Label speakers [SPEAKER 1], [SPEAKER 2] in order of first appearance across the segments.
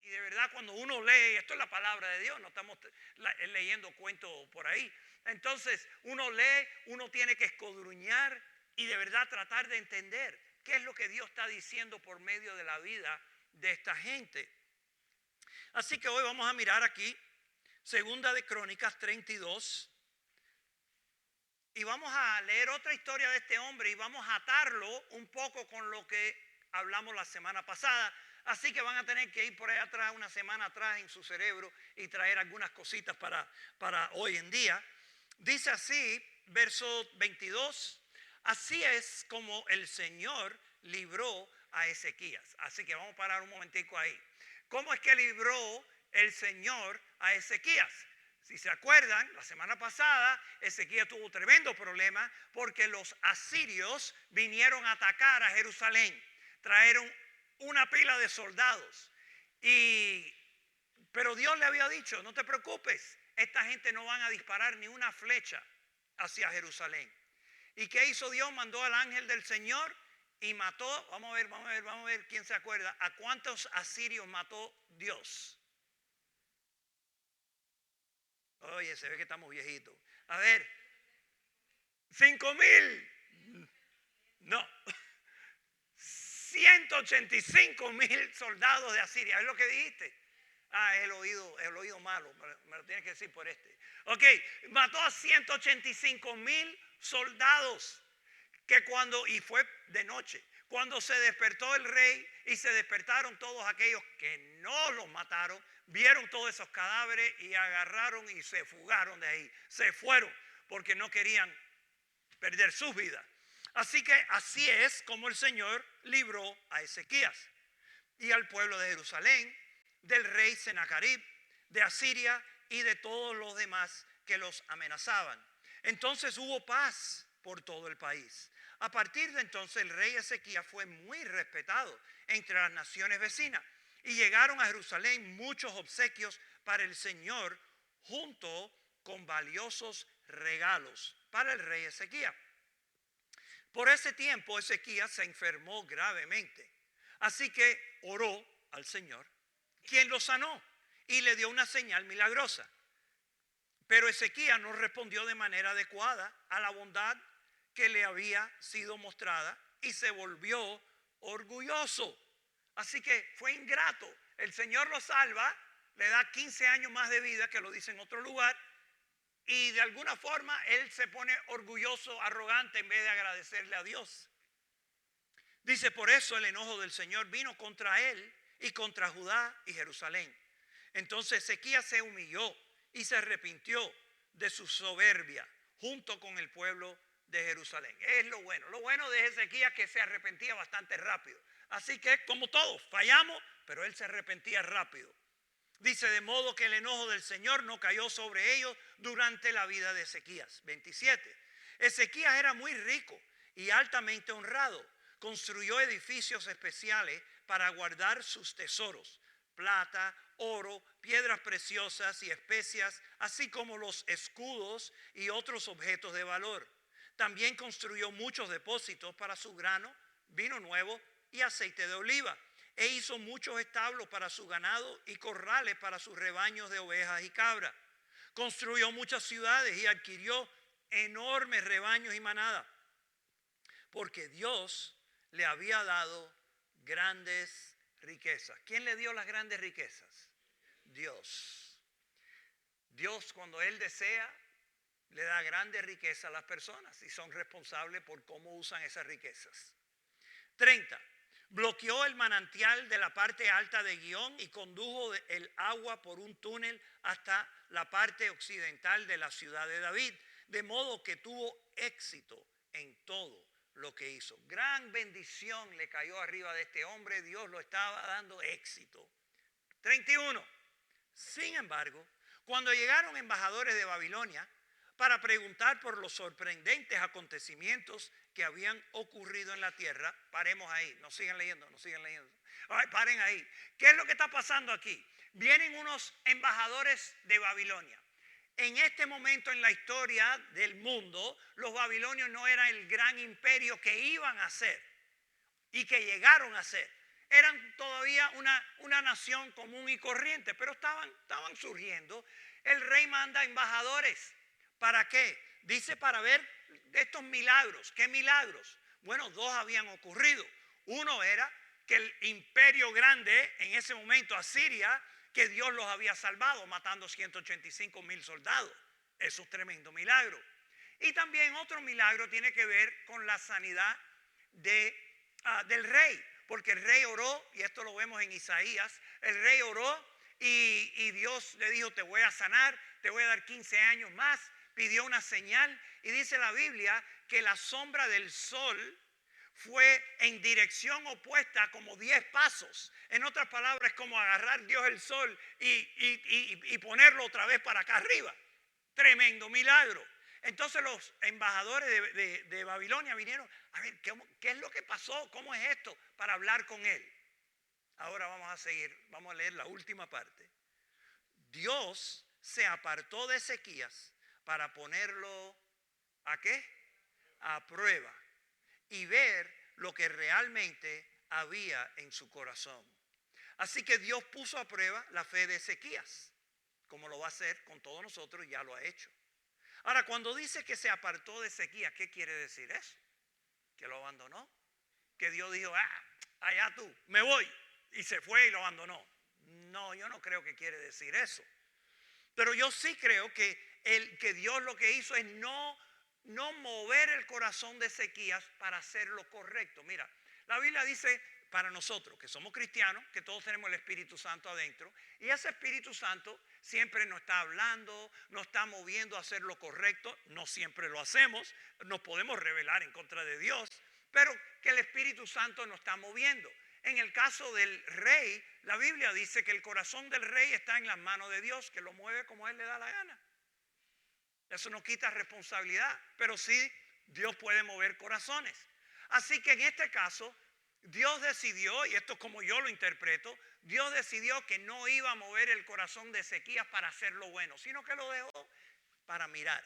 [SPEAKER 1] Y de verdad cuando uno lee, esto es la palabra de Dios, no estamos leyendo cuentos por ahí. Entonces uno lee, uno tiene que escudriñar y de verdad tratar de entender qué es lo que Dios está diciendo por medio de la vida de esta gente. Así que hoy vamos a mirar aquí, Segunda de Crónicas 32. Y vamos a leer otra historia de este hombre y vamos a atarlo un poco con lo que hablamos la semana pasada. Así que van a tener que ir por ahí atrás, una semana atrás en su cerebro y traer algunas cositas para hoy en día. Dice así, verso 22, así es como el Señor libró a Ezequías. Así que vamos a parar un momentico ahí. ¿Cómo es que libró el Señor a Ezequías? Si se acuerdan, la semana pasada Ezequías tuvo tremendo problema porque los asirios vinieron a atacar a Jerusalén. Trajeron una pila de soldados. Pero Dios le había dicho, no te preocupes, esta gente no van a disparar ni una flecha hacia Jerusalén. ¿Y qué hizo Dios? Mandó al ángel del Señor y mató, vamos a ver quién se acuerda, ¿a cuántos asirios mató Dios? Oye, se ve que estamos viejitos. A ver, 5,000. No. 185,000 soldados de Asiria. ¿Es lo que dijiste? El oído malo. Me lo tienes que decir por este. Ok, mató a 185,000 soldados. Y fue de noche. Cuando se despertó el rey y se despertaron todos aquellos que no los mataron, vieron todos esos cadáveres y agarraron y se fugaron de ahí. Se fueron porque no querían perder sus vidas. Así que así es como el Señor libró a Ezequías y al pueblo de Jerusalén, del rey Sennacherib, de Asiria y de todos los demás que los amenazaban. Entonces hubo paz por todo el país. A partir de entonces el rey Ezequías fue muy respetado entre las naciones vecinas y llegaron a Jerusalén muchos obsequios para el Señor junto con valiosos regalos para el rey Ezequías. Por ese tiempo Ezequías se enfermó gravemente, así que oró al Señor, quien lo sanó y le dio una señal milagrosa. Pero Ezequías no respondió de manera adecuada a la bondad que le había sido mostrada y se volvió orgulloso. Así que fue ingrato. El Señor lo salva, le da 15 años más de vida, que lo dice en otro lugar, y de alguna forma él se pone orgulloso, arrogante, en vez de agradecerle a Dios. Dice, por eso el enojo del Señor vino contra él y contra Judá y Jerusalén. Entonces Ezequías se humilló y se arrepintió de su soberbia junto con el pueblo de Jerusalén. Es lo bueno. Lo bueno de Ezequías que se arrepentía bastante rápido. Así que como todos, fallamos, pero él se arrepentía rápido. Dice, de modo que el enojo del Señor no cayó sobre ellos durante la vida de Ezequías. 27. Ezequías era muy rico y altamente honrado. Construyó edificios especiales para guardar sus tesoros, plata, oro, piedras preciosas y especias, así como los escudos y otros objetos de valor. También construyó muchos depósitos para su grano, vino nuevo y aceite de oliva. E hizo muchos establos para su ganado y corrales para sus rebaños de ovejas y cabras. Construyó muchas ciudades y adquirió enormes rebaños y manadas, porque Dios le había dado grandes riquezas. ¿Quién le dio las grandes riquezas? Dios. Dios, cuando Él desea, le da grandes riquezas a las personas y son responsables por cómo usan esas riquezas. 30. Bloqueó el manantial de la parte alta de Gihón y condujo el agua por un túnel hasta la parte occidental de la ciudad de David, de modo que tuvo éxito en todo lo que hizo. Gran bendición le cayó arriba de este hombre, Dios lo estaba dando éxito. 31. Sin embargo, cuando llegaron embajadores de Babilonia para preguntar por los sorprendentes acontecimientos que habían ocurrido en la tierra, paremos ahí, no sigan leyendo. Ay, paren ahí. ¿Qué es lo que está pasando aquí? Vienen unos embajadores de Babilonia. En este momento en la historia del mundo, los babilonios no eran el gran imperio que iban a ser y que llegaron a ser. eran todavía una nación común y corriente, pero estaban surgiendo. El rey manda embajadores. ¿Para qué? Dice para ver estos milagros. ¿Qué milagros? Bueno, dos habían ocurrido. Uno era que el imperio grande, en ese momento Asiria, que Dios los había salvado, matando 185,000 soldados. Eso es tremendo milagro. Y también otro milagro tiene que ver con la sanidad del rey. Porque el rey oró, y esto lo vemos en Isaías, el rey oró y Dios le dijo, te voy a sanar, te voy a dar 15 años más. Pidió una señal y dice la Biblia que la sombra del sol fue en dirección opuesta como 10 pasos. En otras palabras, es como agarrar Dios el sol y ponerlo otra vez para acá arriba. Tremendo milagro. Entonces los embajadores de Babilonia vinieron a ver qué es lo que pasó, cómo es esto, para hablar con él. Ahora vamos a seguir, vamos a leer la última parte. Dios se apartó de Ezequías para ponerlo ¿a qué? A prueba y ver lo que realmente había en su corazón. Así que Dios puso a prueba la fe de Ezequías, como lo va a hacer con todos nosotros, ya lo ha hecho. Ahora, cuando dice que se apartó de Ezequías, ¿qué quiere decir eso? ¿Que lo abandonó? Que Dios dijo, allá tú, me voy. Y se fue y lo abandonó. No, yo no creo que quiere decir eso. Pero yo sí creo que Dios lo que hizo es no mover el corazón de Ezequías para hacer lo correcto. Mira, la Biblia dice para nosotros que somos cristianos, que todos tenemos el Espíritu Santo adentro, y ese Espíritu Santo siempre nos está hablando, nos está moviendo a hacer lo correcto. No siempre lo hacemos, nos podemos rebelar en contra de Dios, pero que el Espíritu Santo nos está moviendo. En el caso del rey, la Biblia dice que el corazón del rey está en las manos de Dios, que lo mueve como él le da la gana. Eso no quita responsabilidad, pero sí Dios puede mover corazones. Así que en este caso, Dios decidió, y esto es como yo lo interpreto, Dios decidió que no iba a mover el corazón de Ezequías para hacer lo bueno, sino que lo dejó para mirar,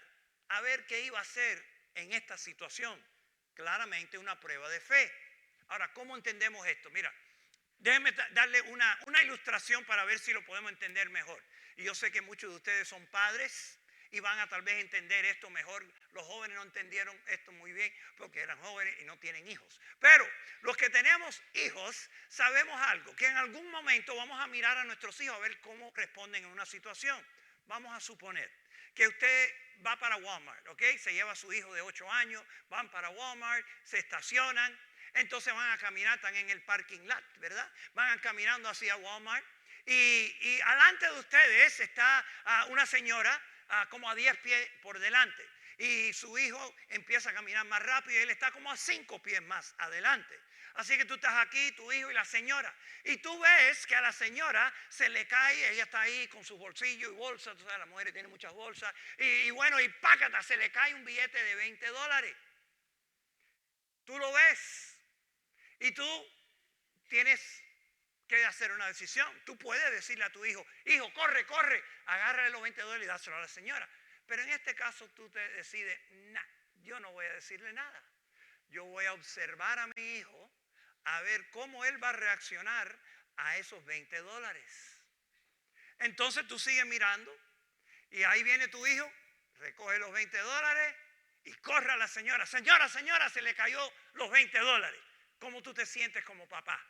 [SPEAKER 1] a ver qué iba a hacer en esta situación. Claramente una prueba de fe. Ahora, ¿cómo entendemos esto? Mira, déjenme darle una ilustración para ver si lo podemos entender mejor. Y yo sé que muchos de ustedes son padres y van a tal vez entender esto mejor. Los jóvenes no entendieron esto muy bien porque eran jóvenes y no tienen hijos. Pero los que tenemos hijos sabemos algo, que en algún momento vamos a mirar a nuestros hijos a ver cómo responden en una situación. Vamos a suponer que usted va para Walmart, ¿ok? Se lleva a su hijo de 8 años, van para Walmart, se estacionan, entonces van a caminar, están en el parking lot, ¿verdad? Van caminando hacia Walmart y alante de ustedes está una señora como a 10 pies por delante y su hijo empieza a caminar más rápido y él está como a 5 pies más adelante. Así que tú estás aquí, tu hijo y la señora, y tú ves que a la señora se le cae, ella está ahí con su bolsillo y bolsa, tú sabes, las mujeres tienen muchas bolsas, y bueno, y pácata, se le cae un billete de $20. Tú lo ves y tú tienes que hacer una decisión. Tú puedes decirle a tu hijo, hijo, corre, agárrale los $20 y dáselo a la señora. Pero en este caso tú te decides, yo no voy a decirle nada. Yo voy a observar a mi hijo a ver cómo él va a reaccionar a esos $20. Entonces tú sigues mirando y ahí viene tu hijo, recoge los $20 y corre a la señora. Señora, se le cayó los $20. ¿Cómo tú te sientes como papá?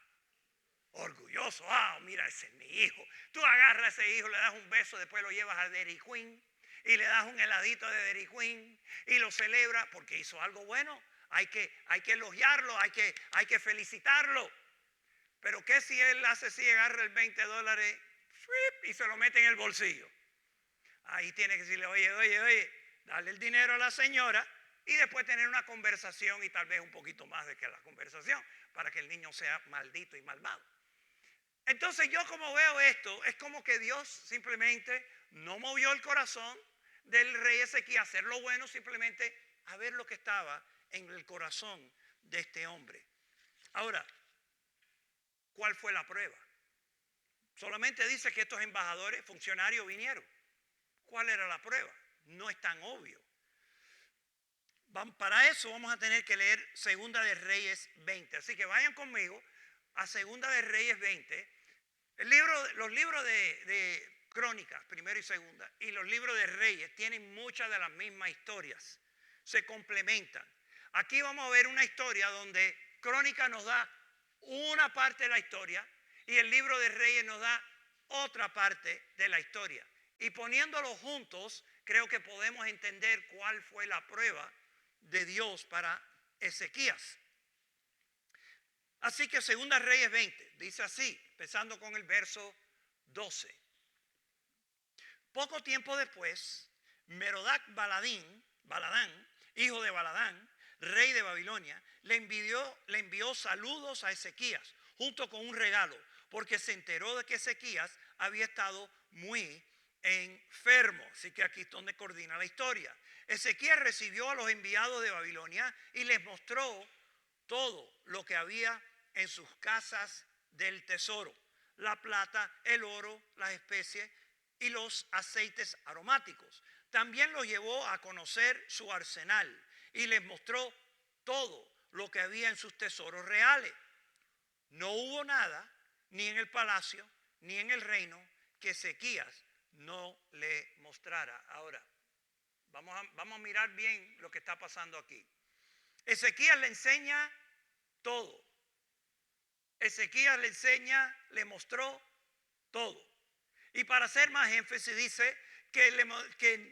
[SPEAKER 1] Orgulloso. Mira, ese es mi hijo. Tú agarras a ese hijo, le das un beso, después lo llevas a Dairy Queen y le das un heladito de Dairy Queen y lo celebra porque hizo algo bueno. Hay que elogiarlo, hay que felicitarlo. Pero ¿qué si él hace así, agarra el $20 y se lo mete en el bolsillo? Ahí tiene que decirle, oye, darle el dinero a la señora y después tener una conversación y tal vez un poquito más de que la conversación para que el niño sea maldito y malvado. Entonces yo como veo esto, es como que Dios simplemente no movió el corazón del rey Ezequías a hacer lo bueno, simplemente a ver lo que estaba en el corazón de este hombre. Ahora, ¿cuál fue la prueba? Solamente dice que estos embajadores, funcionarios vinieron. ¿Cuál era la prueba? No es tan obvio. Para eso vamos a tener que leer Segunda de Reyes 20. Así que vayan conmigo a Segunda de Reyes 20, los libros de Crónicas, primero y segunda, y los libros de Reyes tienen muchas de las mismas historias, se complementan. Aquí vamos a ver una historia donde Crónicas nos da una parte de la historia y el libro de Reyes nos da otra parte de la historia. Y poniéndolos juntos, creo que podemos entender cuál fue la prueba de Dios para Ezequías. Así que Segunda Reyes 20 dice así, empezando con el verso 12. Poco tiempo después, Merodach Baladán, hijo de Baladán, rey de Babilonia, le envió saludos a Ezequías junto con un regalo, porque se enteró de que Ezequías había estado muy enfermo. Así que aquí es donde coordina la historia. Ezequías recibió a los enviados de Babilonia y les mostró todo lo que había en sus casas del tesoro: la plata, el oro, las especies y los aceites aromáticos. También los llevó a conocer su arsenal y les mostró todo lo que había en sus tesoros reales. No hubo nada, ni en el palacio, ni en el reino, que Ezequías no le mostrara. Ahora, vamos a mirar bien lo que está pasando aquí. Ezequías le enseña todo. Ezequías le mostró todo. Y para hacer más énfasis dice que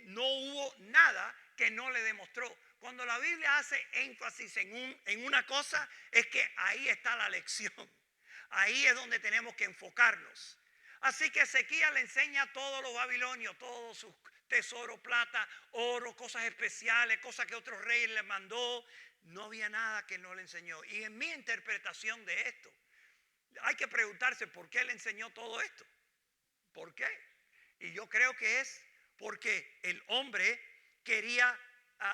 [SPEAKER 1] no hubo nada que no le demostró. Cuando la Biblia hace énfasis en una cosa, es que ahí está la lección. Ahí es donde tenemos que enfocarnos. Así que Ezequías le enseña a todos los babilonios, todos sus tesoros, plata, oro, cosas especiales, cosas que otros reyes le mandó. No había nada que no le enseñó. Y en mi interpretación de esto, hay que preguntarse por qué le enseñó todo esto. ¿Por qué? Y yo creo que es porque el hombre quería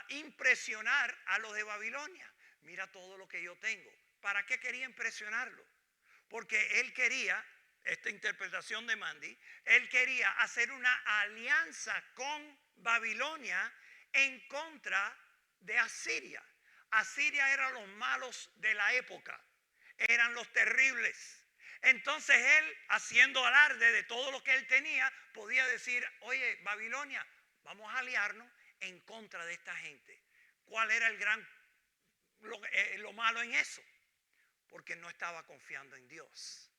[SPEAKER 1] impresionar a los de Babilonia. Mira todo lo que yo tengo. ¿Para qué quería impresionarlo? Porque él quería, esta interpretación de Mandy, él quería hacer una alianza con Babilonia en contra de Asiria. Asiria eran los malos de la época, eran los terribles. Entonces él, haciendo alarde de todo lo que él tenía, podía decir: oye, Babilonia, vamos a aliarnos en contra de esta gente. ¿Cuál era lo malo en eso? Porque no estaba confiando en Dios.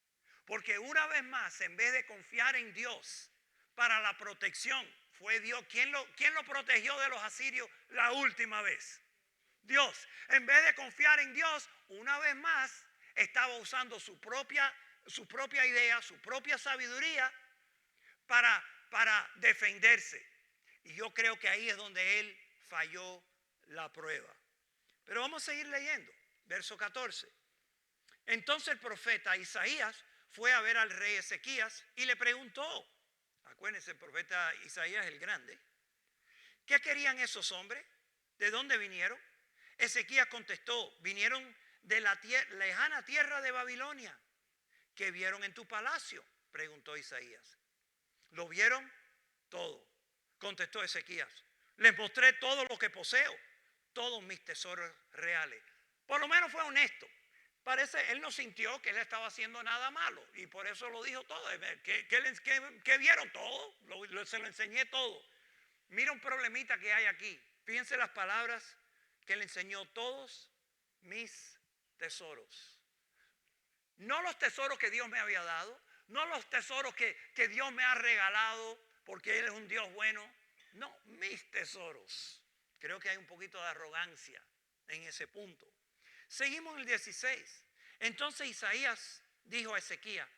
[SPEAKER 1] Porque una vez más, en vez de confiar en Dios para la protección, fue Dios. ¿Quién lo protegió de los asirios la última vez? Dios. En vez de confiar en Dios, una vez más, estaba usando su propia idea, su propia sabiduría para defenderse. Y yo creo que ahí es donde él falló la prueba. Pero vamos a seguir leyendo. Verso 14. Entonces el profeta Isaías fue a ver al rey Ezequías y le preguntó, acuérdense, el profeta Isaías el grande, ¿qué querían esos hombres? ¿De dónde vinieron? Ezequías contestó: vinieron de la lejana tierra de Babilonia. ¿Qué vieron en tu palacio?, preguntó Isaías. Lo vieron todo, contestó Ezequías. Les mostré todo lo que poseo, todos mis tesoros reales. Por lo menos fue honesto. Parece, él no sintió que él estaba haciendo nada malo y por eso lo dijo todo. ¿Qué vieron? Todo. Se lo enseñé todo. Mira un problemita que hay aquí. Fíjense las palabras que le enseñó: todos mis tesoros. No los tesoros que Dios me había dado, no los tesoros que Dios me ha regalado porque Él es un Dios bueno. No, mis tesoros. Creo que hay un poquito de arrogancia en ese punto. Seguimos en el 16. Entonces Isaías dijo a Ezequías: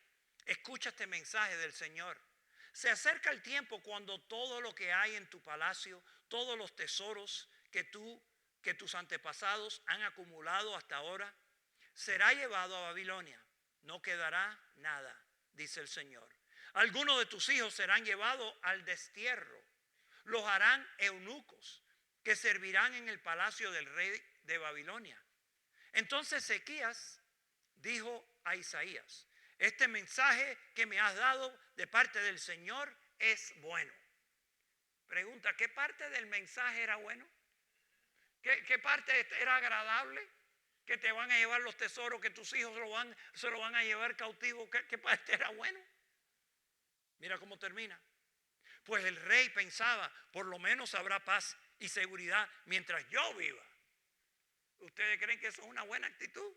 [SPEAKER 1] escucha este mensaje del Señor. Se acerca el tiempo cuando todo lo que hay en tu palacio, todos los tesoros que tus antepasados han acumulado hasta ahora, será llevado a Babilonia. No quedará nada, dice el Señor. Algunos de tus hijos serán llevados al destierro. Los harán eunucos que servirán en el palacio del rey de Babilonia. Entonces Ezequías dijo a Isaías: este mensaje que me has dado de parte del Señor es bueno. Pregunta: ¿qué parte del mensaje era bueno? ¿Qué parte era agradable? que te van a llevar los tesoros, que tus hijos se lo van a llevar cautivo, que para este era bueno. Mira cómo termina. Pues el rey pensaba, por lo menos habrá paz y seguridad mientras yo viva. ¿Ustedes creen que eso es una buena actitud?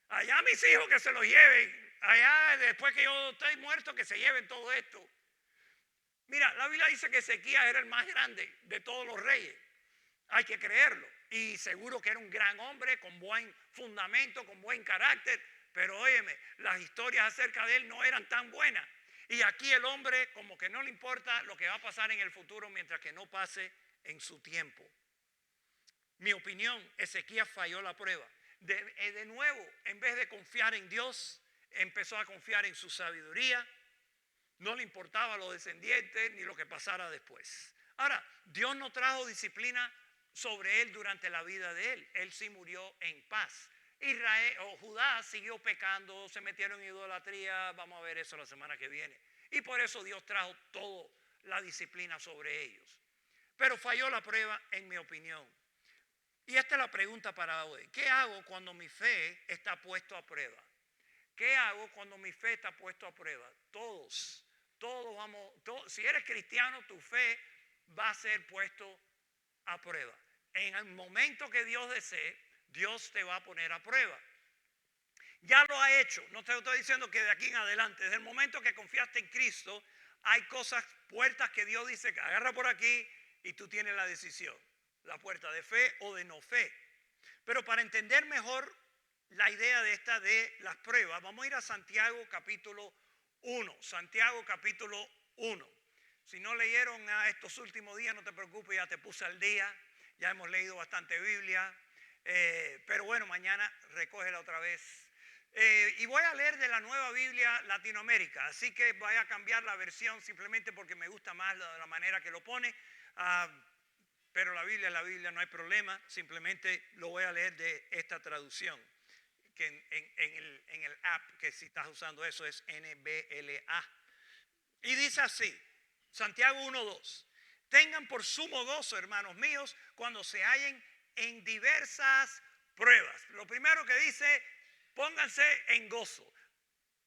[SPEAKER 1] Allá mis hijos que se los lleven, allá después que yo esté muerto que se lleven todo esto. Mira, la Biblia dice que Ezequías era el más grande de todos los reyes. Hay que creerlo. Y seguro que era un gran hombre con buen fundamento, con buen carácter. Pero óyeme, las historias acerca de él no eran tan buenas. Y aquí el hombre como que no le importa lo que va a pasar en el futuro mientras que no pase en su tiempo. Mi opinión, Ezequías falló la prueba. De nuevo, en vez de confiar en Dios, empezó a confiar en su sabiduría. No le importaba los descendientes ni lo que pasara después. Ahora, Dios no trajo disciplina sobre él durante la vida de él. Él sí murió en paz. Israel o Judá siguió pecando, se metieron en idolatría. Vamos a ver eso la semana que viene. Y por eso Dios trajo toda la disciplina sobre ellos. Pero falló la prueba, en mi opinión. Y esta es la pregunta para hoy. ¿Qué hago cuando mi fe está puesto a prueba? ¿Qué hago cuando mi fe está puesto a prueba? Todos vamos, si eres cristiano, tu fe va a ser puesto a prueba. En el momento que Dios desee, Dios te va a poner a prueba. Ya lo ha hecho. No te estoy diciendo que de aquí en adelante, desde el momento que confiaste en Cristo, hay cosas, puertas que Dios dice que agarra por aquí y tú tienes la decisión. La puerta de fe o de no fe. Pero para entender mejor la idea de las pruebas, vamos a ir a Santiago capítulo 1. Santiago capítulo 1. Si no leyeron a estos últimos días, no te preocupes, ya te puse al día. Ya hemos leído bastante Biblia. Pero bueno, mañana recógela otra vez. Y voy a leer de la Nueva Biblia Latinoamérica. Así que voy a cambiar la versión simplemente porque me gusta más la manera que lo pone. Pero la Biblia es la Biblia, no hay problema. Simplemente lo voy a leer de esta traducción. Que en el app, que si estás usando eso es NBLA. Y dice así, Santiago 1:2. Tengan por sumo gozo, hermanos míos, cuando se hallen en diversas pruebas. Lo primero que dice, pónganse en gozo.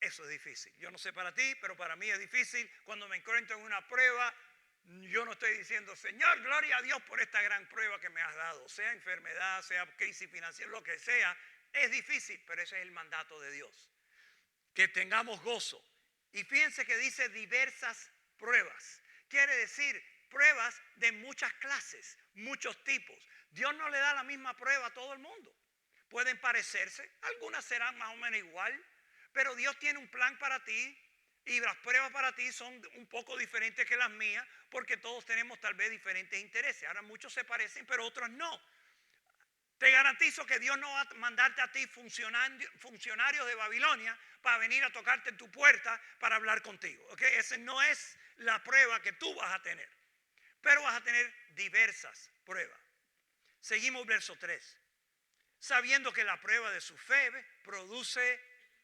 [SPEAKER 1] Eso es difícil. Yo no sé para ti, pero para mí es difícil. Cuando me encuentro en una prueba, yo no estoy diciendo, Señor, gloria a Dios por esta gran prueba que me has dado. Sea enfermedad, sea crisis financiera, lo que sea. Es difícil, pero ese es el mandato de Dios. Que tengamos gozo. Y fíjense que dice diversas pruebas. Quiere decir pruebas de muchas clases, muchos tipos. Dios no le da la misma prueba a todo el mundo. Pueden parecerse, algunas serán más o menos igual, pero Dios tiene un plan para ti y las pruebas para ti son un poco diferentes que las mías porque todos tenemos tal vez diferentes intereses. Ahora muchos se parecen, pero otros no. Te garantizo que Dios no va a mandarte a ti funcionarios de Babilonia para venir a tocarte en tu puerta para hablar contigo. ¿Okay? Esa no es la prueba que tú vas a tener. Pero vas a tener diversas pruebas. Seguimos verso 3. Sabiendo que la prueba de su fe produce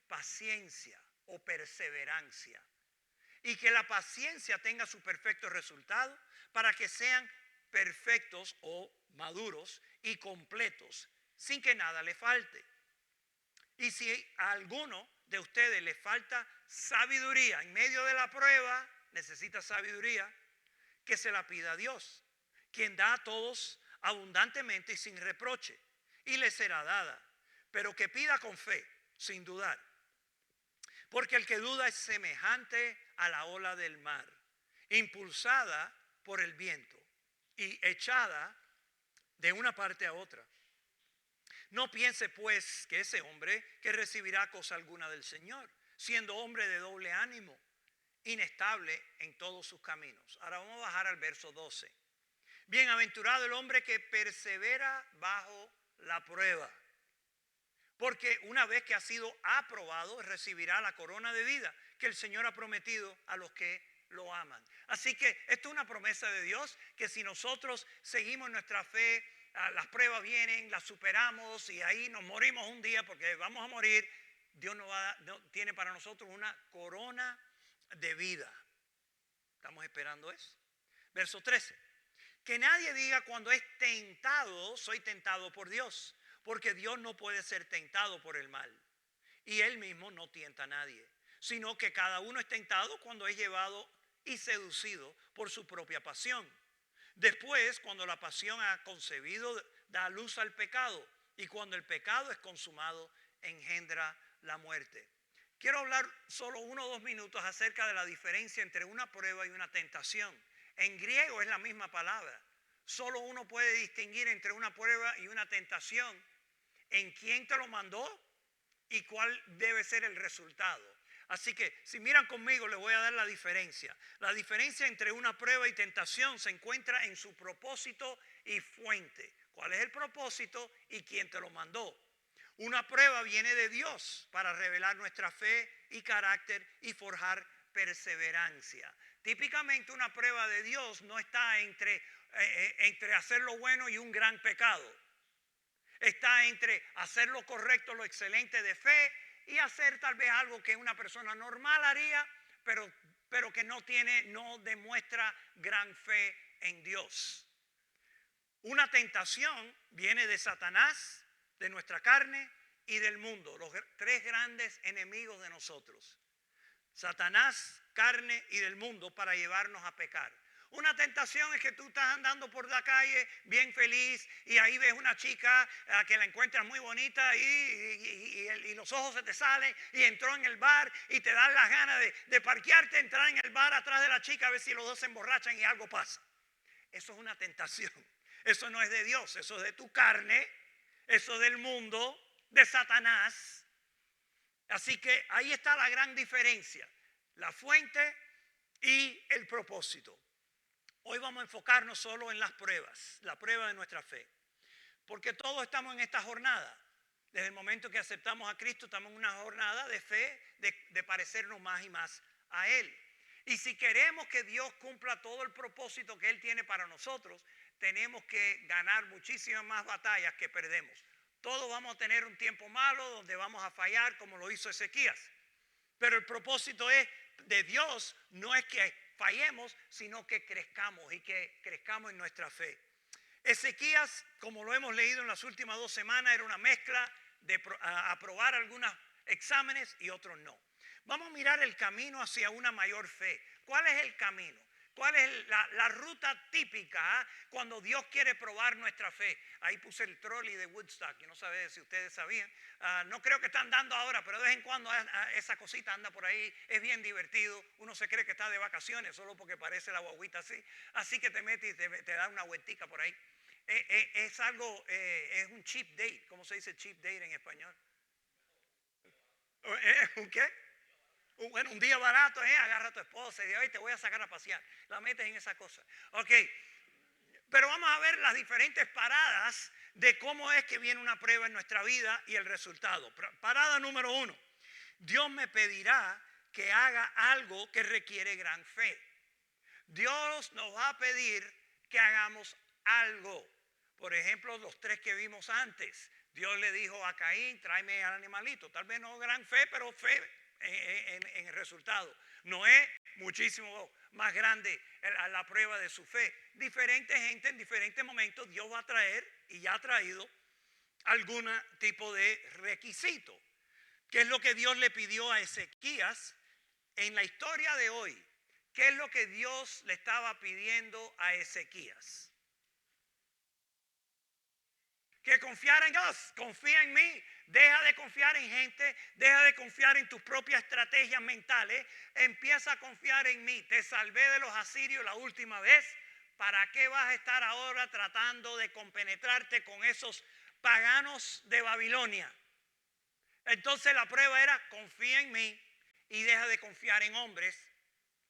[SPEAKER 1] paciencia o perseverancia. Y que la paciencia tenga su perfecto resultado para que sean perfectos o maduros y completos, sin que nada le falte. Y si a alguno de ustedes le falta sabiduría en medio de la prueba, necesita sabiduría, que se la pida a Dios, quien da a todos abundantemente y sin reproche, y le será dada, pero que pida con fe, sin dudar. Porque el que duda es semejante a la ola del mar, impulsada por el viento y echada de una parte a otra. No piense pues que ese hombre que recibirá cosa alguna del Señor, siendo hombre de doble ánimo, inestable en todos sus caminos. Ahora vamos a bajar al verso 12. Bienaventurado el hombre que persevera bajo la prueba, porque una vez que ha sido aprobado recibirá la corona de vida que el Señor ha prometido a los que lo aman. Así que esto es una promesa de Dios, que si nosotros seguimos nuestra fe, las pruebas vienen, las superamos y ahí nos morimos un día porque vamos a morir. Dios tiene para nosotros una corona de vida. Estamos esperando eso. Verso 13. Que nadie diga cuando es tentado, soy tentado por Dios. porque Dios no puede ser tentado por el mal, y Él mismo no tienta a nadie, sino que cada uno es tentado cuando es llevado y seducido por su propia pasión. Después, cuando la pasión ha concebido, da luz al pecado, y cuando el pecado es consumado, engendra la muerte. Quiero hablar solo 1 o 2 minutos acerca de la diferencia entre una prueba y una tentación. En griego es la misma palabra. Solo uno puede distinguir entre una prueba y una tentación en quién te lo mandó y cuál debe ser el resultado. Así que si miran conmigo les voy a dar la diferencia. La diferencia entre una prueba y tentación se encuentra en su propósito y fuente. ¿Cuál es el propósito y quién te lo mandó? Una prueba viene de Dios para revelar nuestra fe y carácter y forjar perseverancia. Típicamente una prueba de Dios no está entre hacer lo bueno y un gran pecado. Está entre hacer lo correcto, lo excelente de fe y hacer tal vez algo que una persona normal haría, pero que no demuestra gran fe en Dios. Una tentación viene de Satanás, de nuestra carne y del mundo, los 3 grandes enemigos de nosotros. Satanás, carne y del mundo para llevarnos a pecar. Una tentación es que tú estás andando por la calle bien feliz y ahí ves una chica que la encuentras muy bonita y los ojos se te salen y entró en el bar y te dan las ganas de parquearte, entrar en el bar atrás de la chica a ver si los dos se emborrachan y algo pasa. Eso es una tentación. Eso no es de Dios, eso es de tu carne, eso es del mundo, de Satanás. Así que ahí está la gran diferencia, la fuente y el propósito. Hoy vamos a enfocarnos solo en las pruebas, la prueba de nuestra fe. Porque todos estamos en esta jornada. Desde el momento que aceptamos a Cristo, estamos en una jornada de fe, de parecernos más y más a Él. Y si queremos que Dios cumpla todo el propósito que Él tiene para nosotros, tenemos que ganar muchísimas más batallas que perdemos. Todos vamos a tener un tiempo malo donde vamos a fallar como lo hizo Ezequías. Pero el propósito de Dios no es que fallemos, sino que crezcamos y que crezcamos en nuestra fe. Ezequías, como lo hemos leído en las últimas 2 semanas, era una mezcla de aprobar algunos exámenes y otros no. Vamos a mirar el camino hacia una mayor fe. ¿Cuál es el camino? ¿Cuál es la ruta típica cuando Dios quiere probar nuestra fe? Ahí puse el trolley de Woodstock, yo no sabía si ustedes sabían. No creo que están dando ahora, pero de vez en cuando esa cosita anda por ahí, es bien divertido. Uno se cree que está de vacaciones solo porque parece la guaguita así. Así que te metes y te da una vueltica por ahí. Es un cheap date. ¿Cómo se dice cheap date en español? ¿Un qué? Bueno, un día barato, agarra a tu esposa y dice, hoy te voy a sacar a pasear. La metes en esa cosa. Ok, pero vamos a ver las diferentes paradas de cómo es que viene una prueba en nuestra vida y el resultado. Parada número 1. Dios me pedirá que haga algo que requiere gran fe. Dios nos va a pedir que hagamos algo. Por ejemplo, los 3 que vimos antes. Dios le dijo a Caín, tráeme al animalito. Tal vez no gran fe, pero fe en el resultado. Noé, muchísimo más grande la prueba de su fe. Diferente gente en diferentes momentos Dios va a traer y ya ha traído algún tipo de requisito. ¿Qué es lo que Dios le pidió a Ezequías en la historia de hoy? ¿Qué es lo que Dios le estaba pidiendo a Ezequías? Que confiara en Dios, confía en mí. Deja de confiar en gente, deja de confiar en tus propias estrategias mentales. Empieza a confiar en mí. Te salvé de los asirios la última vez. ¿Para qué vas a estar ahora tratando de compenetrarte con esos paganos de Babilonia? Entonces la prueba era, confía en mí y deja de confiar en hombres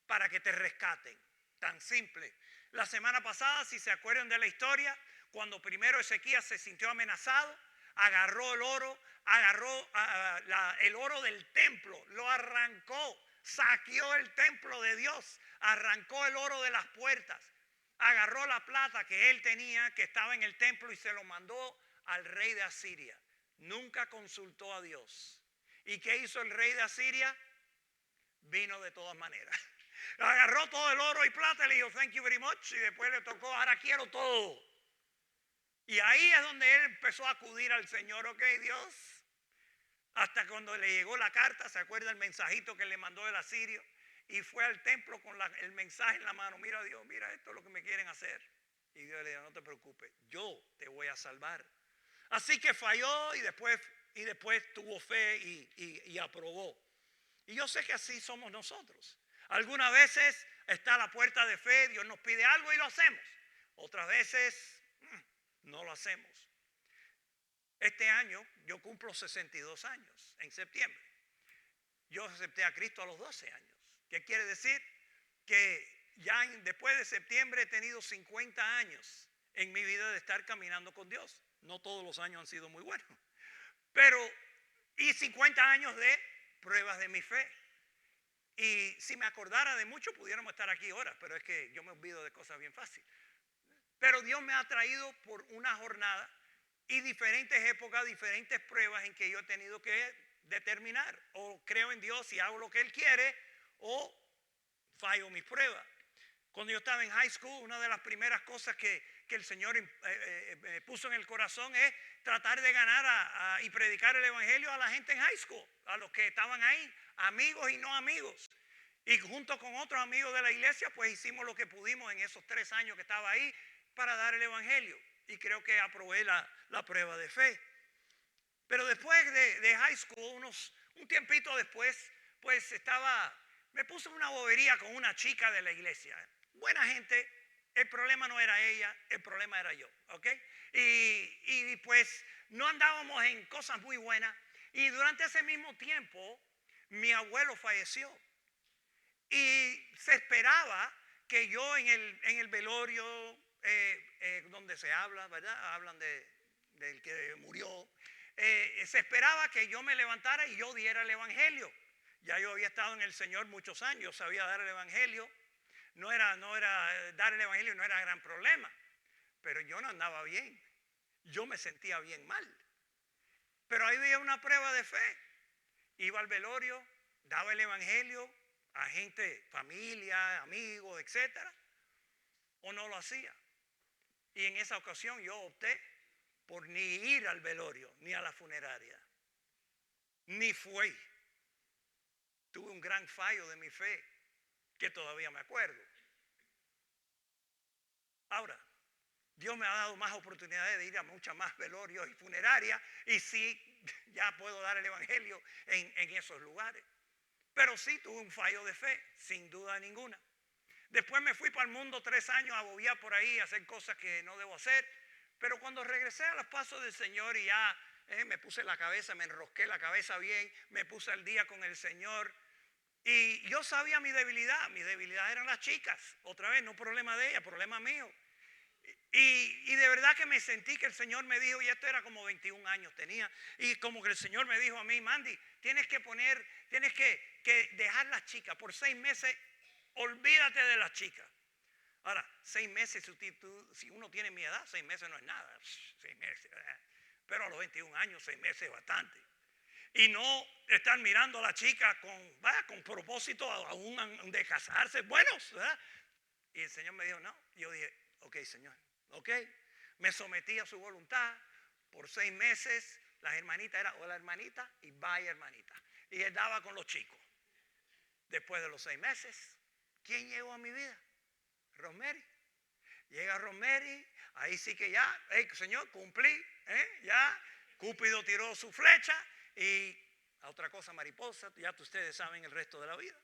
[SPEAKER 1] para que te rescaten. Tan simple. La semana pasada, si se acuerdan de la historia, cuando primero Ezequías se sintió amenazado, agarró el oro, el oro del templo, lo arrancó, saqueó el templo de Dios, arrancó el oro de las puertas, agarró la plata que él tenía, que estaba en el templo, y se lo mandó al rey de Asiria. Nunca consultó a Dios. ¿Y qué hizo el rey de Asiria? Vino de todas maneras. Agarró todo el oro y plata y le dijo, thank you very much, y después le tocó, ahora quiero todo. Y ahí es donde él empezó a acudir al Señor. Ok, Dios. Hasta cuando le llegó la carta, ¿se acuerda el mensajito que le mandó el asirio? Y fue al templo con el mensaje en la mano. Mira Dios, mira esto es lo que me quieren hacer. Y Dios le dijo, no te preocupes, yo te voy a salvar. Así que falló y después tuvo fe y aprobó. Y yo sé que así somos nosotros. Algunas veces está la puerta de fe, Dios nos pide algo y lo hacemos. Otras veces no lo hacemos. Este año yo cumplo 62 años, en septiembre. Yo acepté a Cristo a los 12 años. ¿Qué quiere decir? Que ya después de septiembre he tenido 50 años en mi vida de estar caminando con Dios. No todos los años han sido muy buenos, pero y 50 años de pruebas de mi fe. Y si me acordara de mucho pudiéramos estar aquí horas, pero es que yo me olvido de cosas bien fáciles. Pero Dios me ha traído por una jornada y diferentes épocas, diferentes pruebas en que yo he tenido que determinar o creo en Dios y hago lo que Él quiere o fallo mis pruebas. Cuando yo estaba en high school, una de las primeras cosas que el Señor me puso en el corazón es tratar de ganar y predicar el evangelio a la gente en high school, a los que estaban ahí, amigos y no amigos. Y junto con otros amigos de la iglesia, pues hicimos lo que pudimos en esos 3 años que estaba ahí para dar el evangelio. Y creo que aprobé la prueba de fe. Pero después de high school, un tiempito después, pues me puse una bobería con una chica de la iglesia. Buena gente, el problema no era ella, el problema era yo, ¿ok? Y pues no andábamos en cosas muy buenas. Y durante ese mismo tiempo, mi abuelo falleció. Y se esperaba que yo en el velorio, donde se habla, ¿verdad? Hablan del que murió. Se esperaba que yo me levantara y yo diera el evangelio. Ya yo había estado en el Señor muchos años, sabía dar el evangelio. No era dar el evangelio, no era gran problema. Pero yo no andaba bien. Yo me sentía bien mal. Pero ahí había una prueba de fe. Iba al velorio, daba el evangelio a gente, familia, amigos, etcétera, o no lo hacía. Y en esa ocasión yo opté por ni ir al velorio, ni a la funeraria, ni fui. Tuve un gran fallo de mi fe, que todavía me acuerdo. Ahora, Dios me ha dado más oportunidades de ir a muchas más velorios y funerarias, y sí, ya puedo dar el evangelio en esos lugares. Pero sí tuve un fallo de fe, sin duda ninguna. Después me fui para el mundo 3 años a bobear por ahí, a hacer cosas que no debo hacer. Pero cuando regresé a los pasos del Señor y ya me puse la cabeza, me enrosqué la cabeza bien, me puse al día con el Señor. Y yo sabía mi debilidad eran las chicas. Otra vez, no problema de ellas, problema mío. Y de verdad que me sentí que el Señor me dijo, y esto era como 21 años tenía, y como que el Señor me dijo a mí, Mandy, tienes que dejar las chicas por 6 meses, olvídate de las chicas. Ahora, 6 meses, si uno tiene mi edad, 6 meses no es nada, 6 meses, pero a los 21 años, 6 meses es bastante. Y no estar mirando a la chica con propósito aún de casarse, buenos, ¿verdad? Y el Señor me dijo, no, yo dije, ok, Señor. Ok, me sometí a su voluntad por 6 meses. Las hermanitas eran o la hermanita y vaya hermanita. Y él daba con los chicos. Después de los 6 meses, ¿quién llegó a mi vida? Rosemary. Llega Rosemary, ahí sí que ya, hey, Señor, cumplí, ya. Cúpido tiró su flecha y a otra cosa mariposa, ya ustedes saben el resto de la vida.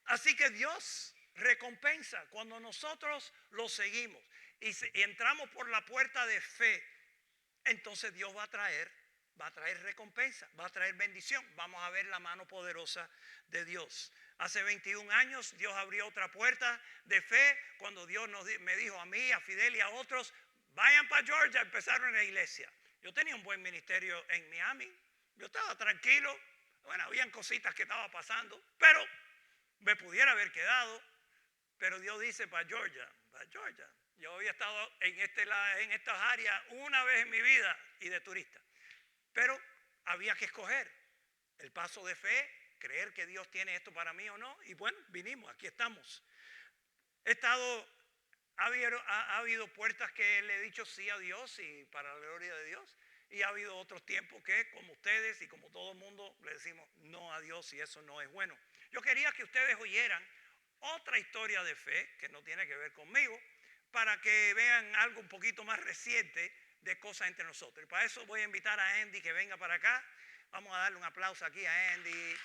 [SPEAKER 1] Así que Dios recompensa cuando nosotros lo seguimos y entramos por la puerta de fe. Entonces Dios va a traer recompensa, va a traer bendición. Vamos a ver la mano poderosa de Dios. Hace 21 años Dios abrió otra puerta de fe cuando Dios me dijo a mí, a Fidel y a otros, vayan para Georgia, empezaron en la iglesia. Yo tenía un buen ministerio en Miami, yo estaba tranquilo, bueno, habían cositas que estaban pasando, pero me pudiera haber quedado. Pero Dios dice para Georgia. Yo había estado en estas áreas una vez en mi vida y de turista. Pero había que escoger el paso de fe, creer que Dios tiene esto para mí o no. Y bueno, vinimos, aquí estamos. He estado Ha habido puertas que le he dicho sí a Dios y para la gloria de Dios. Y ha habido otros tiempos que, como ustedes y como todo el mundo, le decimos no a Dios y eso no es bueno. Yo quería que ustedes oyeran otra historia de fe que no tiene que ver conmigo, para que vean algo un poquito más reciente de cosas entre nosotros. Y para eso voy a invitar a Andy que venga para acá. Vamos a darle un aplauso aquí a Andy.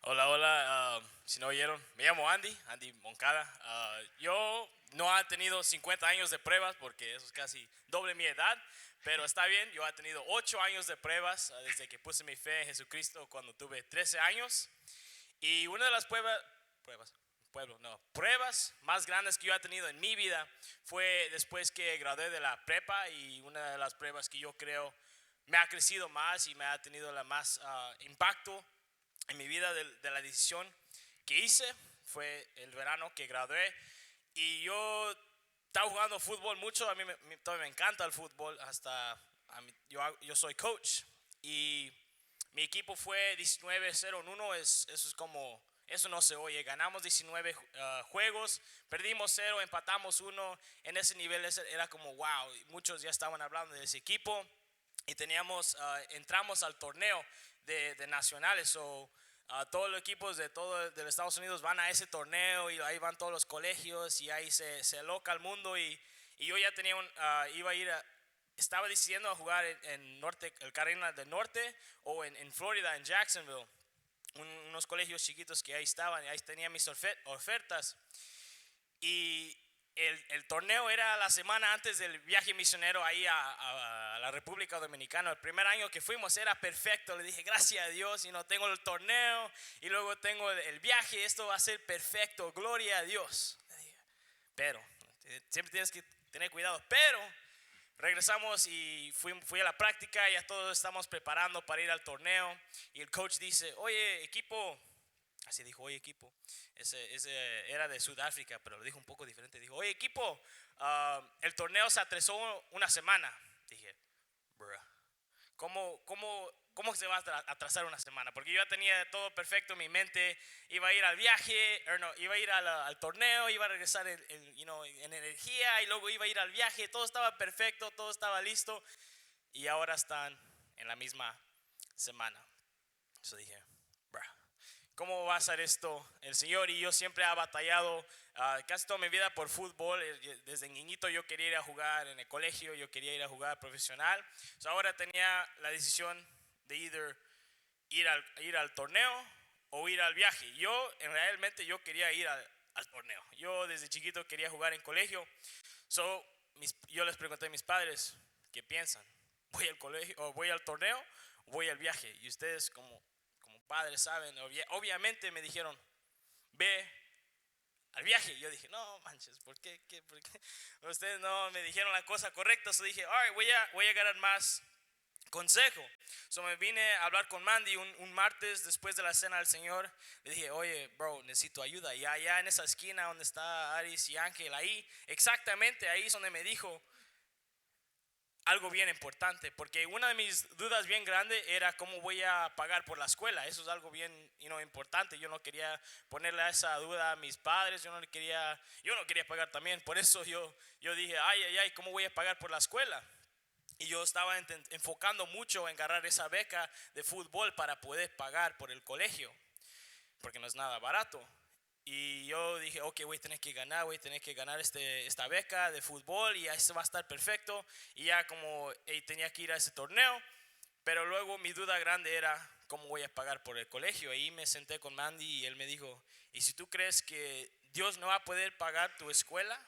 [SPEAKER 2] Hola, hola. Si no oyeron, me llamo Andy Moncada. Yo no he tenido 50 años de pruebas porque eso es casi doble mi edad, pero está bien. Yo he tenido 8 años de pruebas desde que puse mi fe en Jesucristo cuando tuve 13 años. Y una de las pruebas más grandes que yo he tenido en mi vida fue después que gradué de la prepa, y una de las pruebas que yo creo me ha crecido más y me ha tenido la más impacto en mi vida de la decisión que hice fue el verano que gradué. Y yo estaba jugando fútbol mucho. A mí todavía me encanta el fútbol. Yo soy coach y mi equipo fue 19-0-1. Eso es como, eso no se oye. Ganamos 19 juegos, perdimos 0, empatamos 1. En ese nivel era como wow. Muchos ya estaban hablando de ese equipo. Y entramos al torneo de nacionales. Todos los equipos de los Estados Unidos van a ese torneo, y ahí van todos los colegios, y ahí se aloca el mundo. Y yo ya tenía estaba decidiendo a jugar en norte, el Carolina del Norte, o en Florida, en Jacksonville, unos colegios chiquitos que ahí estaban, y ahí tenía mis ofertas. Y el torneo era la semana antes del viaje misionero ahí a la República Dominicana. El primer año que fuimos era perfecto. Le dije, gracias a Dios, y no tengo el torneo y luego tengo el viaje. Esto va a ser perfecto, gloria a Dios. Pero siempre tienes que tener cuidado. Pero regresamos y fui a la práctica. Ya todos estamos preparando para ir al torneo. Y el coach dice, oye, equipo. Así dijo, oye, equipo. Ese era de Sudáfrica, pero lo dijo un poco diferente. Dijo, oye, equipo, el torneo se atrasó una semana. Dije, bruh, ¿cómo se va a atrasar una semana? Porque yo ya tenía todo perfecto en mi mente. Iba a ir al viaje, iba a ir al torneo, iba a regresar en energía, y luego iba a ir al viaje. Todo estaba perfecto, todo estaba listo. Y ahora están en la misma semana. Eso dije, bruh, ¿cómo va a ser esto? El Señor y yo siempre ha batallado casi toda mi vida por fútbol. Desde niñito yo quería ir a jugar en el colegio, yo quería ir a jugar profesional. Ahora tenía la decisión de ir al torneo o ir al viaje. Realmente yo quería ir al torneo. Yo desde chiquito quería jugar en colegio. Yo les pregunté a mis padres, ¿qué piensan? ¿Voy al colegio o voy al torneo o voy al viaje? Y ustedes como padres saben, obviamente me dijeron, ve al viaje. Yo dije, no manches, ¿por qué? Ustedes no me dijeron la cosa correcta. Dije, all right, voy a ganar más consejo. Me vine a hablar con Mandy un martes después de la cena del Señor. Le dije, oye, bro, necesito ayuda. Y allá en esa esquina donde está Aris y Ángel, exactamente ahí es donde me dijo algo bien importante, porque una de mis dudas bien grandes era cómo voy a pagar por la escuela. Eso es algo bien importante. Yo no quería ponerle esa duda a mis padres. Yo no quería pagar también. Por eso yo dije, ay, ¿cómo voy a pagar por la escuela? Y yo estaba enfocando mucho en agarrar esa beca de fútbol para poder pagar por el colegio, porque no es nada barato. Y yo dije, ok, voy a tener que ganar esta beca de fútbol, y eso va a estar perfecto. Y ya como tenía que ir a ese torneo. Pero luego mi duda grande era, ¿cómo voy a pagar por el colegio? Ahí me senté con Mandy y él me dijo, ¿y si tú crees que Dios no va a poder pagar tu escuela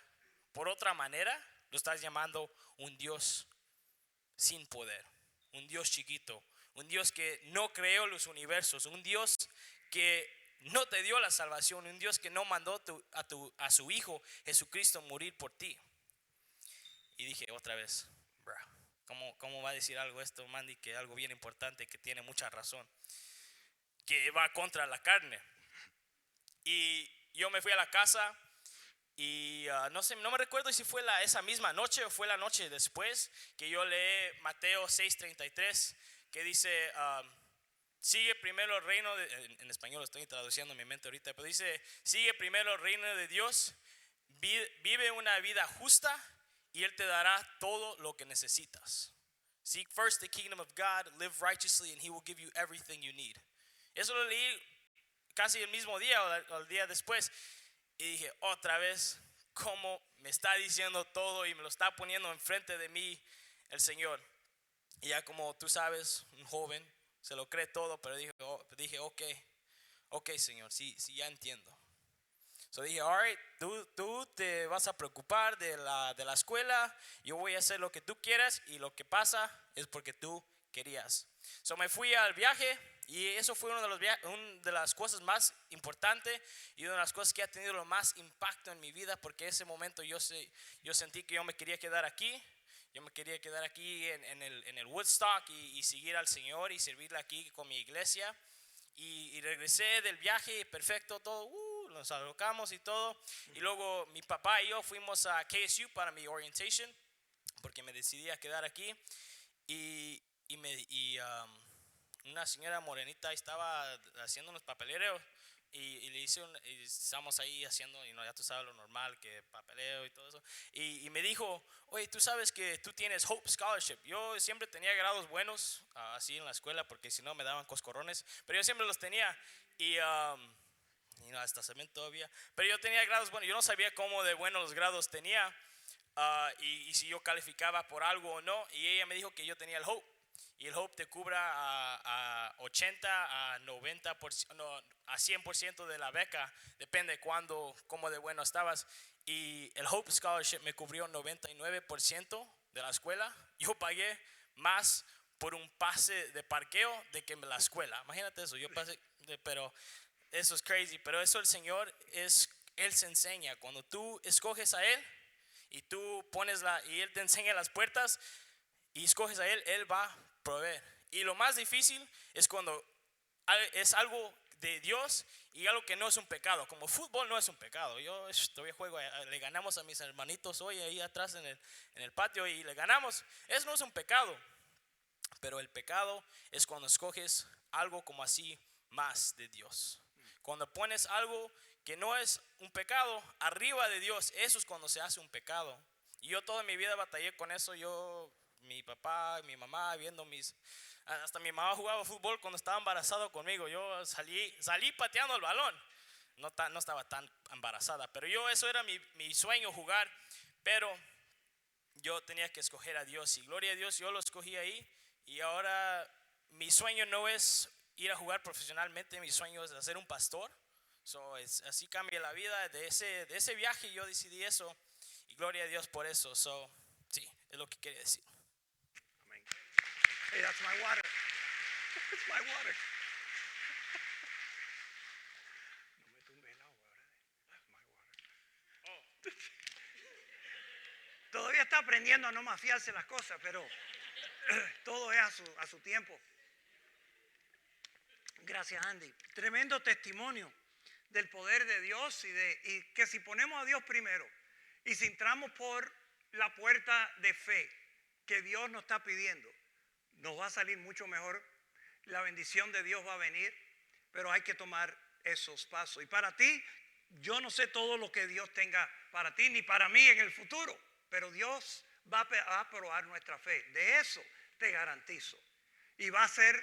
[SPEAKER 2] por otra manera? Lo estás llamando un Dios sin poder, un Dios chiquito, un Dios que no creó los universos, un Dios que no te dio la salvación, un Dios que no mandó a su Hijo Jesucristo morir por ti. Y dije otra vez, bro, ¿cómo va a decir algo esto, Mandy? Que algo bien importante, que tiene mucha razón, que va contra la carne. Y yo me fui a la casa. Y no me recuerdo si fue esa misma noche o fue la noche después que yo leí Mateo 6:33, que dice, sigue primero el reino en español lo estoy traduciendo en mi mente ahorita, pero dice, sigue primero el reino de Dios, vive una vida justa y Él te dará todo lo que necesitas. Seek first the kingdom of God, live righteously, and He will give you everything you need. Eso lo leí casi el mismo día o el día después. Y dije, otra vez, ¿cómo me está diciendo todo y me lo está poniendo enfrente de mí el Señor? Y ya como tú sabes, un joven se lo cree todo, pero dije ok, Señor, sí, ya entiendo. So dije, all right, tú te vas a preocupar de la escuela, yo voy a hacer lo que tú quieras y lo que pasa es porque tú querías. So me fui al viaje y eso fue una de las cosas más importantes y una de las cosas que ha tenido lo más impacto en mi vida, porque ese momento yo sentí que yo me quería quedar aquí. Yo me quería quedar aquí en el Woodstock y seguir al Señor y servirle aquí con mi iglesia. Y regresé del viaje, perfecto, todo, nos alocamos y todo. Y luego mi papá y yo fuimos a KSU para mi orientation, porque me decidí a quedar aquí. Y una señora morenita estaba haciendo unos papeleros. Y le hice y estamos ahí haciendo, ya tú sabes lo normal, que papeleo y todo eso. Y me dijo, oye, tú sabes que tú tienes Hope Scholarship. Yo siempre tenía grados buenos, así en la escuela, porque si no me daban coscorrones. Pero yo siempre los tenía. Y hasta se ven todavía. Pero yo tenía grados buenos. Yo no sabía cómo de buenos los grados tenía. Y si yo calificaba por algo o no. Y ella me dijo que yo tenía el Hope. Y el Hope te cubra a 80, a 90%, no, a 100% de la beca, depende cómo de bueno estabas. Y el Hope Scholarship me cubrió 99% de la escuela. Yo pagué más por un pase de parqueo de que la escuela. Imagínate eso, yo pasé, pero eso es crazy. Pero eso el Señor Él se enseña. Cuando tú escoges a Él y tú y Él te enseña las puertas y escoges a Él, Él va a proveer. Y lo más difícil es cuando es algo de Dios y algo que no es un pecado. Como fútbol no es un pecado. Yo todavía juego, le ganamos a mis hermanitos hoy ahí atrás en el patio y le ganamos. Eso no es un pecado. Pero el pecado es cuando escoges algo como así más de Dios. Cuando pones algo que no es un pecado arriba de Dios, eso es cuando se hace un pecado. Y yo toda mi vida batallé con eso. Mi papá, mi mamá, hasta mi mamá jugaba fútbol cuando estaba embarazada conmigo. Yo salí pateando el balón. No estaba tan embarazada, pero eso era mi sueño, jugar. Pero yo tenía que escoger a Dios y gloria a Dios, yo lo escogí ahí. Y ahora mi sueño no es ir a jugar profesionalmente, mi sueño es ser un pastor. Así cambia la vida de ese viaje. Yo decidí eso y gloria a Dios por eso. Sí, es lo que quería decir.
[SPEAKER 1] Amén. Hey, that's my water. That's my water. No me tumbe el agua, ¿verdad? That's my water. Oh. Todavía está aprendiendo a no mafiarse las cosas, pero todo es a su tiempo. Gracias, Andy. Tremendo testimonio del poder de Dios y que si ponemos a Dios primero y si entramos por la puerta de fe que Dios nos está pidiendo, nos va a salir mucho mejor. La bendición de Dios va a venir, pero hay que tomar esos pasos. Y para ti, yo no sé todo lo que Dios tenga para ti ni para mí en el futuro, pero Dios va a probar nuestra fe. De eso te garantizo. Y va a ser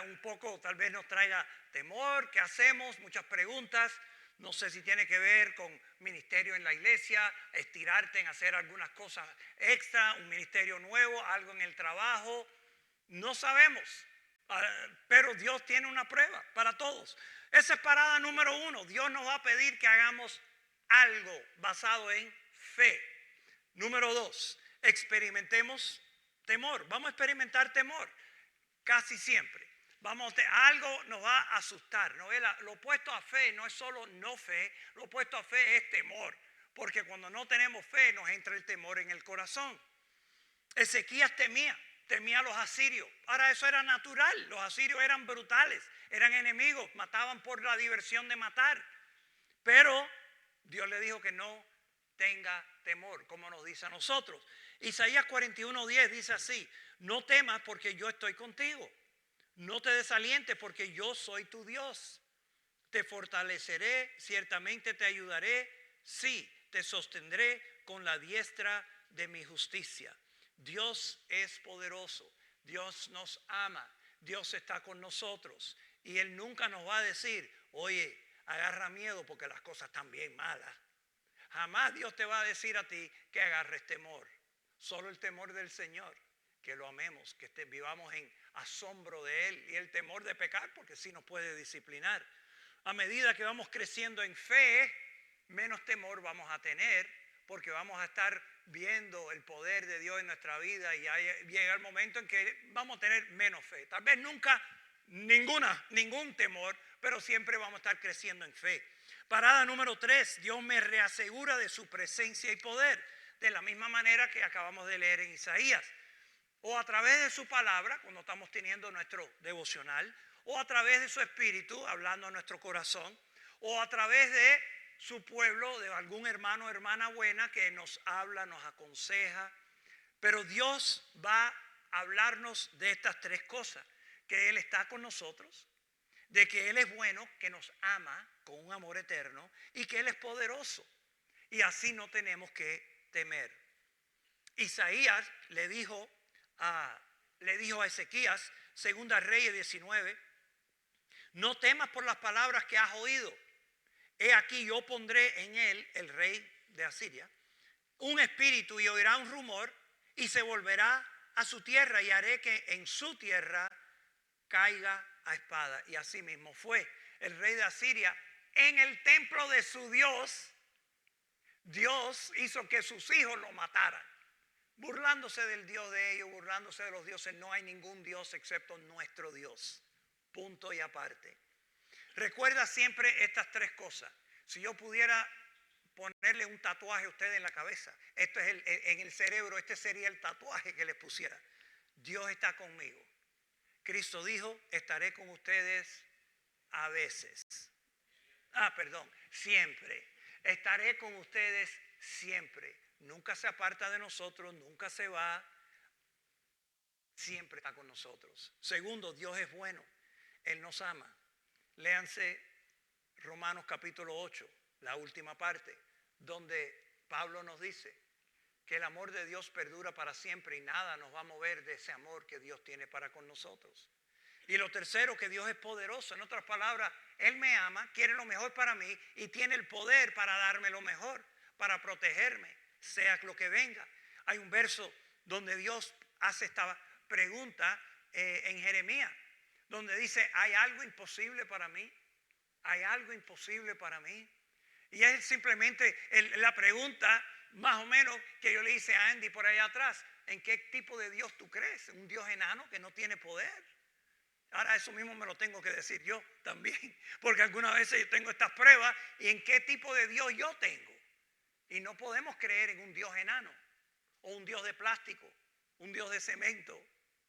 [SPEAKER 1] un poco, tal vez nos traiga temor. ¿Qué hacemos? Muchas preguntas. No sé si tiene que ver con ministerio en la iglesia, estirarte en hacer algunas cosas extra, un ministerio nuevo, algo en el trabajo. No sabemos, pero Dios tiene una prueba para todos. Esa es parada número 1. Dios nos va a pedir que hagamos algo basado en fe. Número 2, experimentemos temor. Vamos a experimentar temor casi siempre. Algo nos va a asustar, ¿no? Lo opuesto a fe no es solo no fe, lo opuesto a fe es temor, porque cuando no tenemos fe nos entra el temor en el corazón. Ezequías temía a los asirios. Ahora eso era natural, los asirios eran brutales, eran enemigos, mataban por la diversión de matar, pero Dios le dijo que no tenga temor, como nos dice a nosotros. Isaías 41:10 dice así: no temas porque yo estoy contigo. No te desalientes porque yo soy tu Dios. Te fortaleceré, ciertamente te ayudaré, sí, te sostendré con la diestra de mi justicia. Dios es poderoso, Dios nos ama, Dios está con nosotros y Él nunca nos va a decir, oye, agarra miedo porque las cosas están bien malas. Jamás Dios te va a decir a ti que agarres temor, solo el temor del Señor, que lo amemos, que vivamos en asombro de Él y el temor de pecar porque sí nos puede disciplinar. A medida que vamos creciendo en fe, menos temor vamos a tener porque vamos a estar viendo el poder de Dios en nuestra vida y llega el momento en que vamos a tener menos fe. Tal vez nunca ningún temor, pero siempre vamos a estar creciendo en fe. Parada número 3, Dios me reasegura de su presencia y poder, de la misma manera que acabamos de leer en Isaías. O a través de su palabra, cuando estamos teniendo nuestro devocional, o a través de su espíritu, hablando a nuestro corazón, o a través de su pueblo, de algún hermano o hermana buena que nos habla, nos aconseja. Pero Dios va a hablarnos de estas 3 cosas, que Él está con nosotros, de que Él es bueno, que nos ama con un amor eterno y que Él es poderoso. Y así no tenemos que temer. Isaías le dijo a Ezequías, Segunda Reyes 19, no temas por las palabras que has oído. He aquí yo pondré en él, el rey de Asiria, un espíritu y oirá un rumor y se volverá a su tierra y haré que en su tierra caiga a espada. Y así mismo fue. El rey de Asiria, en el templo de su Dios, Dios hizo que sus hijos lo mataran. Burlándose del Dios de ellos, burlándose de los dioses. No hay ningún Dios excepto nuestro Dios. Punto y aparte. Recuerda siempre estas 3 cosas. Si yo pudiera ponerle un tatuaje a ustedes en la cabeza, esto es en el cerebro, este sería el tatuaje que les pusiera. Dios está conmigo. Cristo dijo, estaré con ustedes a veces. Siempre. Estaré con ustedes siempre. Nunca se aparta de nosotros, nunca se va. Siempre está con nosotros. Segundo, Dios es bueno. Él nos ama. Léanse Romanos capítulo 8, la última parte, donde Pablo nos dice que el amor de Dios perdura para siempre y nada nos va a mover de ese amor que Dios tiene para con nosotros. Y lo tercero, que Dios es poderoso. En otras palabras, Él me ama, quiere lo mejor para mí y tiene el poder para darme lo mejor, para protegerme, sea lo que venga. Hay un verso donde Dios hace esta pregunta en Jeremías, donde dice, ¿hay algo imposible para mí? ¿Hay algo imposible para mí? Y es simplemente la pregunta más o menos que yo le hice a Andy por allá atrás. ¿En qué tipo de Dios tú crees? ¿Un Dios enano que no tiene poder? Ahora eso mismo me lo tengo que decir yo también, porque algunas veces yo tengo estas pruebas y en qué tipo de Dios yo tengo. Y no podemos creer en un Dios enano, o un Dios de plástico, un Dios de cemento,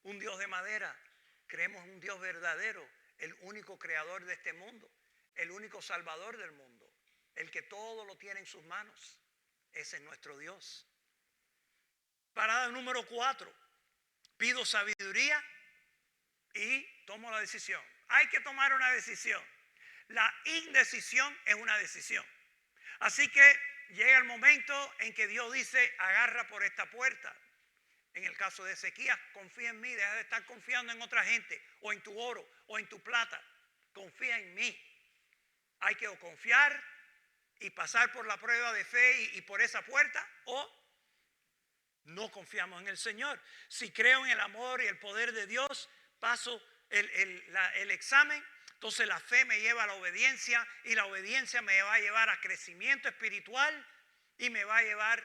[SPEAKER 1] un Dios de madera. Creemos en un Dios verdadero, el único creador de este mundo, el único salvador del mundo, el que todo lo tiene en sus manos. Ese es nuestro Dios. Parada número 4. Pido sabiduría y tomo la decisión. Hay que tomar una decisión. La indecisión es una decisión. Así que llega el momento en que Dios dice, agarra por esta puerta. En el caso de Ezequías, confía en mí, deja de estar confiando en otra gente, o en tu oro, o en tu plata. Confía en mí. Hay que o confiar y pasar por la prueba de fe y por esa puerta, o no confiamos en el Señor. Si creo en el amor y el poder de Dios, paso el examen, entonces la fe me lleva a la obediencia y la obediencia me va a llevar a crecimiento espiritual y me va a llevar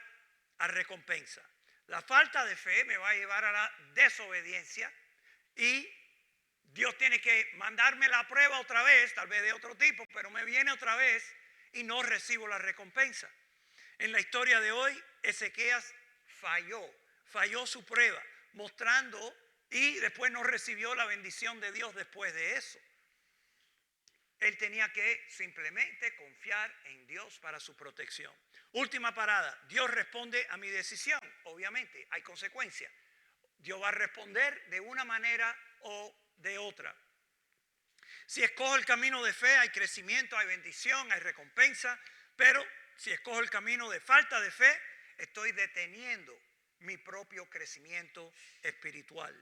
[SPEAKER 1] a recompensa. La falta de fe me va a llevar a la desobediencia y Dios tiene que mandarme la prueba otra vez, tal vez de otro tipo, pero me viene otra vez y no recibo la recompensa. En la historia de hoy, Ezequías falló su prueba, mostrando y después no recibió la bendición de Dios después de eso. Él tenía que simplemente confiar en Dios para su protección. Última parada, Dios responde a mi decisión. Obviamente hay consecuencias. Dios va a responder de una manera o de otra. Si escojo el camino de fe, hay crecimiento, hay bendición, hay recompensa, pero si escojo el camino de falta de fe, estoy deteniendo mi propio crecimiento espiritual.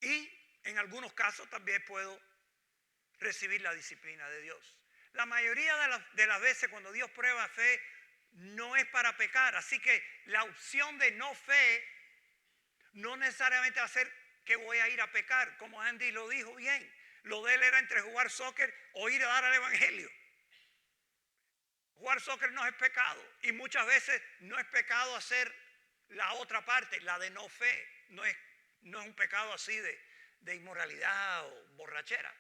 [SPEAKER 1] Y en algunos casos también puedo recibir la disciplina de Dios. La mayoría de las veces cuando Dios prueba fe, no es para pecar. Así que la opción de no fe no necesariamente va a ser que voy a ir a pecar. Como Andy lo dijo bien, lo de él era entre jugar soccer o ir a dar al evangelio. Jugar soccer no es pecado, y muchas veces no es pecado hacer la otra parte, la de no fe. No es un pecado así de inmoralidad o borrachera,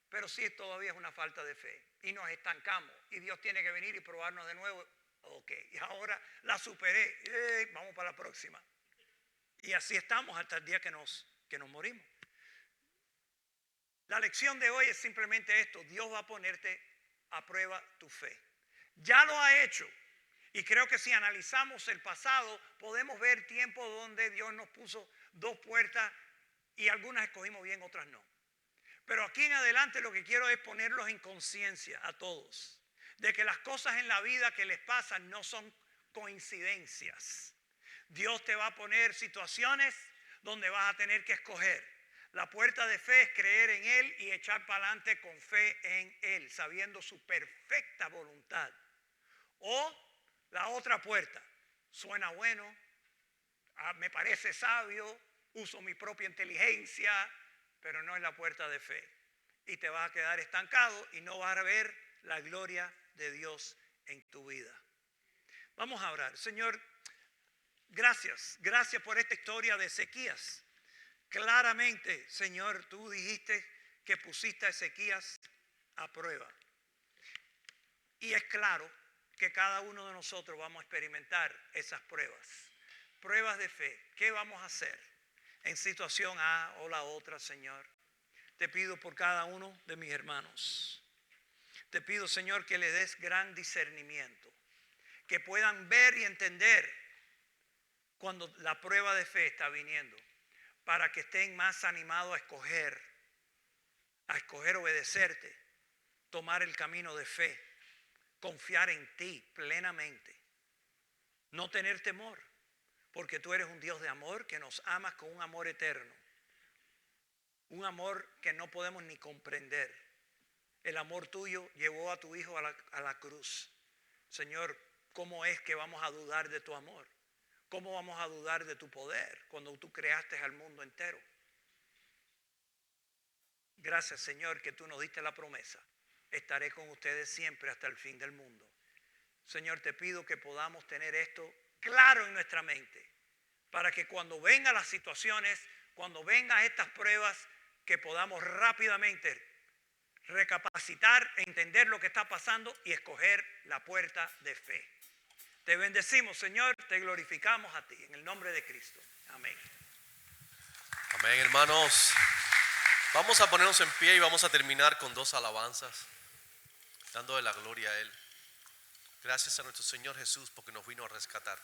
[SPEAKER 1] pero sí todavía es una falta de fe y nos estancamos y Dios tiene que venir y probarnos de nuevo. Ok, y ahora la superé, vamos para la próxima. Y así estamos hasta el día que nos morimos. La lección de hoy es simplemente esto: Dios va a ponerte a prueba tu fe. Ya lo ha hecho. Y creo que si analizamos el pasado, podemos ver tiempos donde Dios nos puso dos puertas y algunas escogimos bien, otras no. Pero aquí en adelante lo que quiero es ponerlos en conciencia a todos de que las cosas en la vida que les pasan no son coincidencias. Dios te va a poner situaciones donde vas a tener que escoger. La puerta de fe es creer en Él y echar para adelante con fe en Él, sabiendo su perfecta voluntad. O la otra puerta, suena bueno, me parece sabio, uso mi propia inteligencia, pero no es la puerta de fe. Y te vas a quedar estancado y no vas a ver la gloria de Dios en tu vida. Vamos a orar. Señor, gracias por esta historia de Ezequías. Claramente, Señor, tú dijiste que pusiste a Ezequías a prueba. Y es claro que cada uno de nosotros vamos a experimentar esas pruebas. Pruebas de fe. ¿Qué vamos a hacer en situación A o la otra, Señor? Te pido por cada uno de mis hermanos. Te pido, Señor, que le des gran discernimiento. Que puedan ver y entender cuando la prueba de fe está viniendo. Para que estén más animados a escoger obedecerte. Tomar el camino de fe. Confiar en ti plenamente. No tener temor. Porque tú eres un Dios de amor que nos amas con un amor eterno. Un amor que no podemos ni comprender. El amor tuyo llevó a tu Hijo a la cruz. Señor, ¿cómo es que vamos a dudar de tu amor? ¿Cómo vamos a dudar de tu poder cuando tú creaste al mundo entero? Gracias, Señor, que tú nos diste la promesa. Estaré con ustedes siempre hasta el fin del mundo. Señor, te pido que podamos tener esto claro en nuestra mente, para que cuando vengan las situaciones, cuando vengan estas pruebas, que podamos rápidamente recapacitar, entender lo que está pasando y escoger la puerta de fe. Te bendecimos, Señor, te glorificamos a ti, en el nombre de Cristo. Amén.
[SPEAKER 3] Amén, hermanos. Vamos a ponernos en pie y vamos a terminar con dos alabanzas, dándole la gloria a Él. Gracias a nuestro Señor Jesús porque nos vino a rescatar.